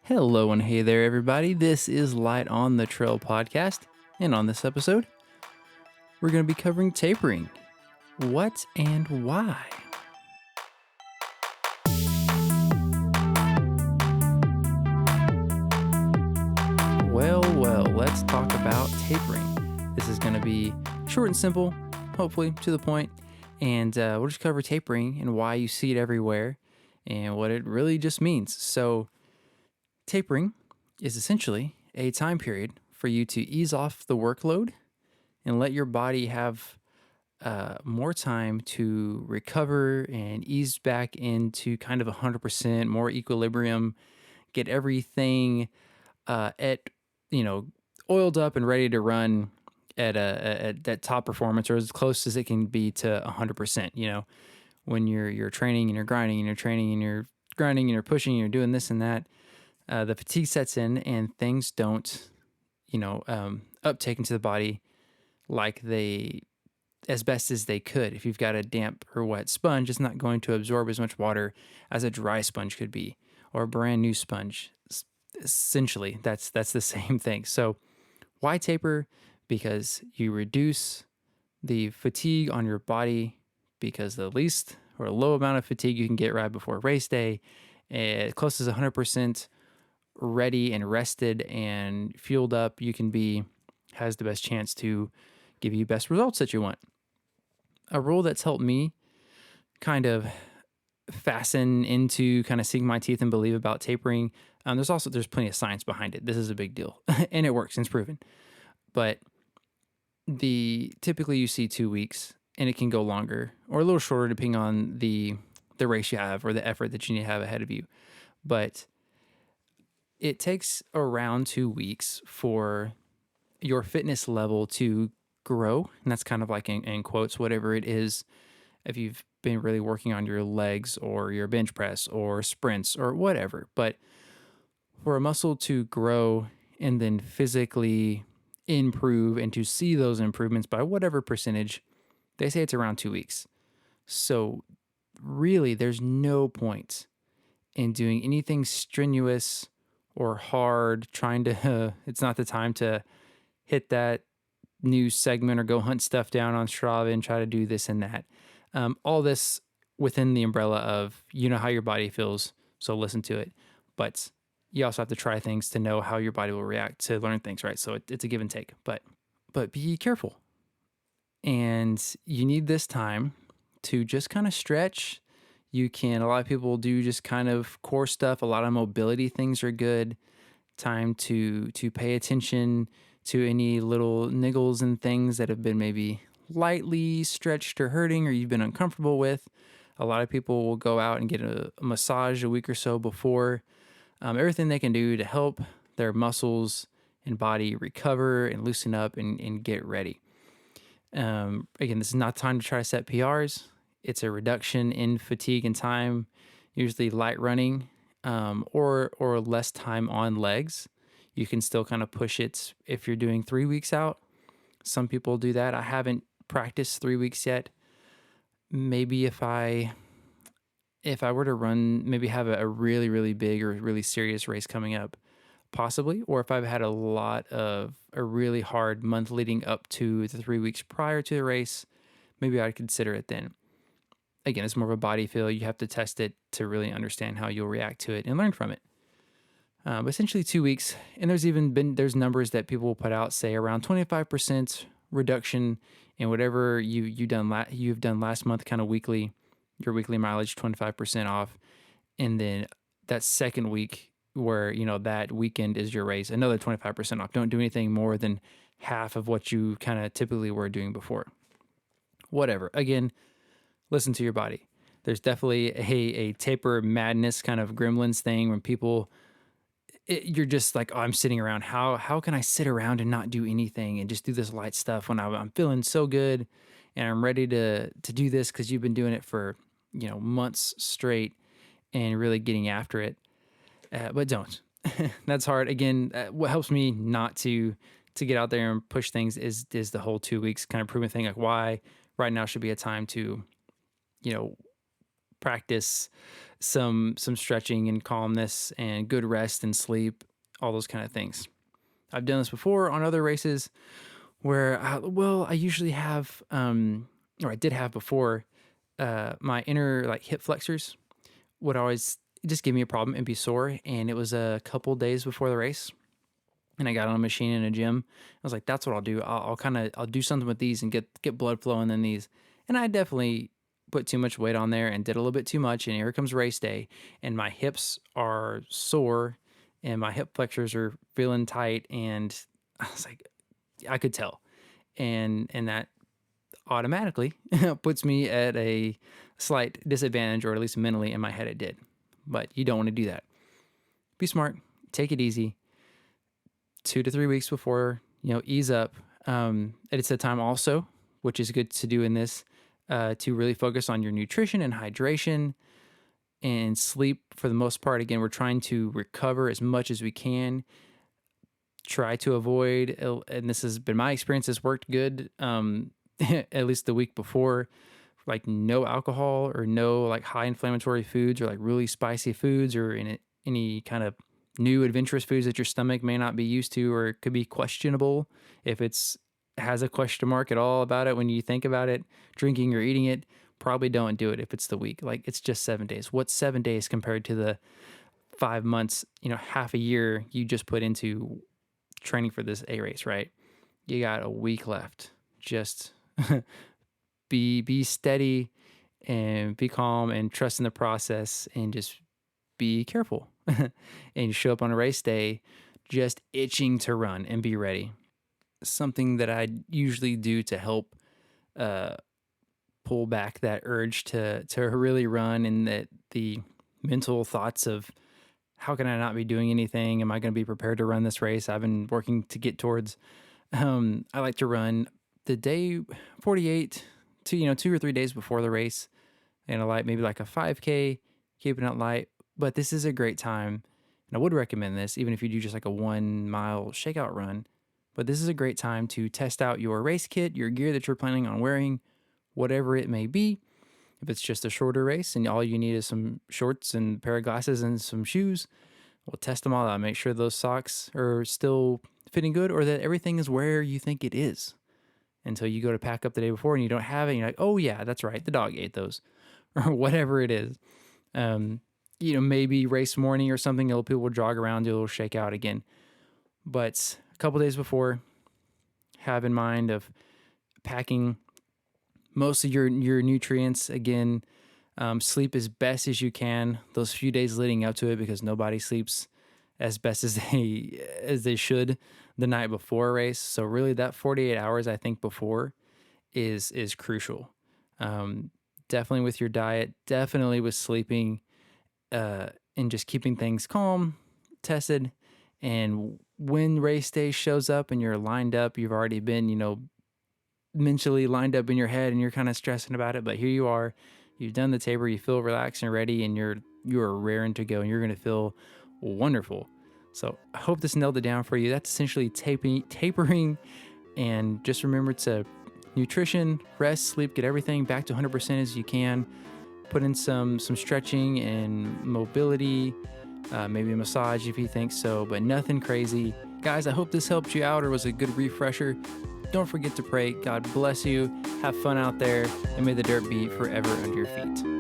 Hello and hey there, everybody. This is Light on the Trail podcast, and on this episode, we're going to be covering tapering. What and why? Well, let's talk about tapering. This is going to be short and simple, hopefully to the point, and we'll just cover tapering and why you see it everywhere and what it really just means. So, tapering is essentially a time period for you to ease off the workload and let your body have more time to recover and ease back into kind of 100% more equilibrium, get everything at oiled up and ready to run at that top performance or as close as it can be to 100%. When you're training and you're grinding and you're training and you're grinding and you're pushing and you're doing this and that, the fatigue sets in and things don't uptake into the body like they as best as they could. If you've got a damp or wet sponge, it's not going to absorb as much water as a dry sponge could be, or a brand new sponge. Essentially, that's the same thing. So why taper? Because you reduce the fatigue on your body, because the least or low amount of fatigue you can get right before race day, close as 100% ready and rested and fueled up you can be, has the best chance to give you best results that you want. A rule that's helped me kind of fasten into kind of seeing my teeth and believe about tapering. There's plenty of science behind it. This is a big deal and it works and it's proven. But typically you see 2 weeks and it can go longer or a little shorter depending on the race you have or the effort that you need to have ahead of you. But it takes around 2 weeks for your fitness level to grow. And that's kind of like in quotes, whatever it is. If you've been really working on your legs or your bench press or sprints or whatever. But for a muscle to grow and then physically improve and to see those improvements by whatever percentage, they say it's around 2 weeks. So really, there's no point in doing anything strenuous or hard, it's not the time to hit that new segment or go hunt stuff down on Strava and try to do this and that. All this within the umbrella of, how your body feels, so listen to it. But you also have to try things to know how your body will react to learn things, right? So it's a give and take. But be careful. And you need this time to just kind of stretch. A lot of people do just kind of core stuff. A lot of mobility things are good. Time to pay attention to any little niggles and things that have been maybe lightly stretched or hurting or you've been uncomfortable with. A lot of people will go out and get a massage a week or so before. Everything they can do to help their muscles and body recover and loosen up and get ready. Again, this is not time to try to set PRs. It's a reduction in fatigue and time, usually light running, or less time on legs. You can still kind of push it if you're doing 3 weeks out. Some people do that. I haven't practiced 3 weeks yet. Maybe if I were to run, maybe have a really, really big or really serious race coming up, possibly, or if I've had a really hard month leading up to the 3 weeks prior to the race, maybe I'd consider it then. Again, it's more of a body feel. You have to test it to really understand how you'll react to it and learn from it. Essentially 2 weeks, and there's numbers that people will put out, say around 25% reduction in whatever you've done last month, kind of weekly, your weekly mileage 25% off, and then that second week where that weekend is your race, another 25% off. Don't do anything more than half of what you kind of typically were doing before. Whatever. Again, listen to your body. There's definitely a taper madness kind of gremlins thing when people. You're just like, oh, I'm sitting around. How can I sit around and not do anything and just do this light stuff when I'm feeling so good and I'm ready to do this because you've been doing it for months straight and really getting after it. But don't. That's hard. Again, what helps me not to get out there and push things is the whole 2 weeks kind of proven thing. Like why right now should be a time to practice some stretching and calmness and good rest and sleep, all those kind of things. I've done this before on other races where I usually have or I did have before, my inner like hip flexors would always just give me a problem and be sore. And it was a couple days before the race, and I got on a machine in a gym. I was like, that's what I'll do. I'll do something with these and get blood flowing in these. And I definitely put too much weight on there and did a little bit too much. And here comes race day, and my hips are sore, and my hip flexors are feeling tight. And I was like, I could tell, and that automatically puts me at a slight disadvantage, or at least mentally in my head it did. But you don't want to do that. Be smart, take it easy. 2 to 3 weeks before, ease up. It's a time also, which is good to do in this, to really focus on your nutrition and hydration and sleep for the most part. Again, we're trying to recover as much as we can. Try to avoid, and this has been my experience, has worked good, at least the week before, like no alcohol or no like high inflammatory foods or like really spicy foods or any kind of new adventurous foods that your stomach may not be used to, or it could be questionable if has a question mark at all about it when you think about it. Drinking or eating it, probably don't do it if it's the week. Like, it's just 7 days. What's 7 days compared to the 5 months, half a year you just put into training for this A race, right? You got a week left. Just be steady and be calm and trust in the process, and just be careful and show up on a race day just itching to run and be ready. Something that I usually do to help pull back that urge to really run, and that the mental thoughts of how can I not be doing anything? Am I going to be prepared to run this race I've been working to get towards? I like to run the day 48 to 2 or 3 days before the race, and maybe like a 5K, keeping it light. But this is a great time, and I would recommend this even if you do just like a 1 mile shakeout run. But this is a great time to test out your race kit, your gear that you're planning on wearing, whatever it may be. If it's just a shorter race and all you need is some shorts and a pair of glasses and some shoes, we'll test them all out. Make sure those socks are still fitting good, or that everything is where you think it is, until you go to pack up the day before and you don't have it. And you're like, oh yeah, that's right, the dog ate those, or whatever it is. Maybe race morning or something, people will jog around, do a little shakeout again. But a couple days before, have in mind of packing most of your nutrients. Again, sleep as best as you can those few days leading up to it, because nobody sleeps as best as they should the night before a race. So really that 48 hours, I think, before is crucial. Definitely with your diet, definitely with sleeping, and just keeping things calm, tested. And when race day shows up and you're lined up, you've already been, mentally lined up in your head, and you're kind of stressing about it. But here you are, you've done the taper, you feel relaxed and ready, and you're raring to go, and you're going to feel wonderful. So I hope this nailed it down for you. That's essentially tapering. And just remember to nutrition, rest, sleep, get everything back to 100% as you can. Put in some stretching and mobility, maybe a massage if you think so, but nothing crazy. Guys, I hope this helped you out or was a good refresher. Don't forget to pray. God bless you. Have fun out there, and may the dirt be forever under your feet.